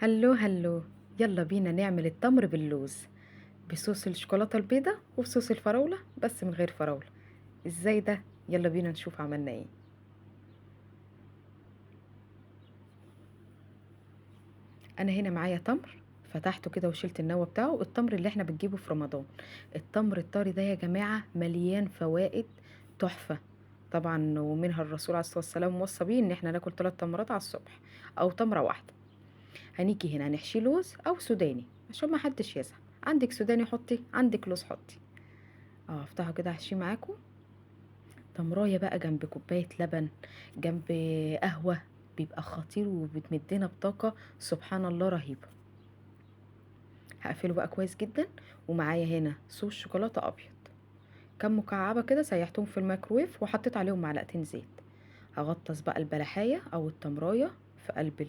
هلو هلو. يلا بينا نعمل التمر باللوز بصوص الشوكولاتة البيضة وبصوص الفراولة بس من غير فراولة. ازاي ده؟ يلا بينا نشوف عملنا ايه. انا هنا معايا تمر، فتحته كده وشلت النوى بتاعه. التمر اللي احنا بنجيبه في رمضان، التمر الطري ده يا جماعة مليان فوائد تحفة طبعا، ومنها الرسول عليه الصلاة والسلام وصى بيه ان احنا ناكل 3 تمرات على الصبح او تمرة واحدة. هنيجي هنا هنحشي لوز او سوداني عشان ما حدش يزهق. عندك سوداني حطي، عندك لوز حطي. افتحه كده هحشيه معاكم. تمرايه بقى جنب كوبايه لبن، جنب قهوه، بيبقى خطير وبتمدنا بطاقه سبحان الله رهيبه. هقفله بقى كويس جدا. ومعايا هنا صوص شوكولاته ابيض، كام مكعبه كده سيحتهم في الميكرويف وحطيت عليهم معلقتين زيت. هغطس بقى البلحايه او التمرايه في قلب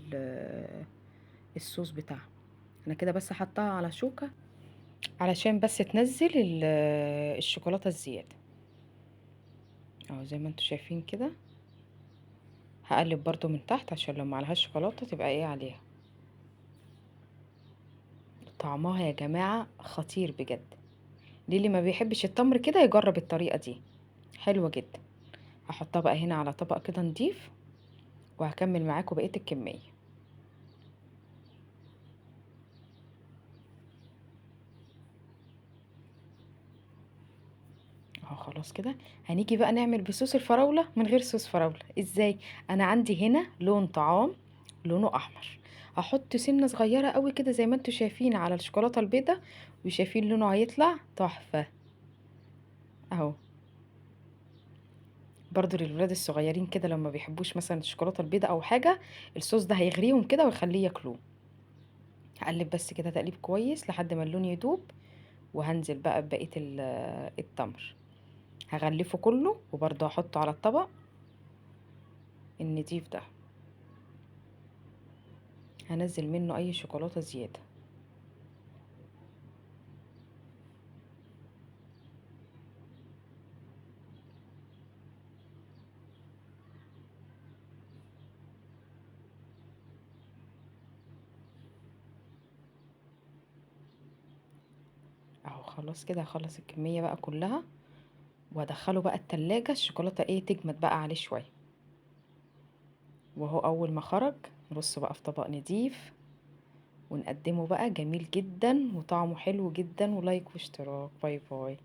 الصوص بتاعها. انا كده بس حطها على شوكه علشان بس تنزل الشوكولاته الزياده. اهو زي ما انتوا شايفين كده. هقلب برضو من تحت عشان لو معلهاش شوكولاته تبقى ايه عليها. طعمها يا جماعه خطير بجد. اللي ما بيحبش التمر كده يجرب الطريقه دي، حلوه جدا. هحطها بقى هنا على طبق كده نضيف، وهكمل معاكم بقيه الكميه. اهو خلاص كده. هنيجي بقى نعمل بصوص الفراولة من غير صوص فراولة. ازاي؟ انا عندي هنا لون طعام لونه احمر، هحط سنة صغيرة قوي كده زي ما انتوا شايفين على الشوكولاتة البيضة، وشايفين لونه هيطلع تحفة اهو. برضو للولاد الصغيرين كده لما بيحبوش مثلا الشوكولاتة البيضة او حاجة، الصوص ده هيغريهم كده ويخليه ياكلوه. هقلب بس كده تقليب كويس لحد ما اللون يدوب، وهنزل بقى ببقية التمر. هغلفه كله وبرضه هحطه على الطبق النضيف ده. هنزل منه اي شوكولاتة زيادة. اهو خلاص كده هخلص الكمية بقى كلها، وهدخله بقى التلاجة الشوكولاتة ايه تجمد بقى عليه شوية. وهو اول ما خرج نرصه بقى في طبق نضيف ونقدمه بقى جميل جدا وطعمه حلو جدا. ولايك واشتراك. باي باي.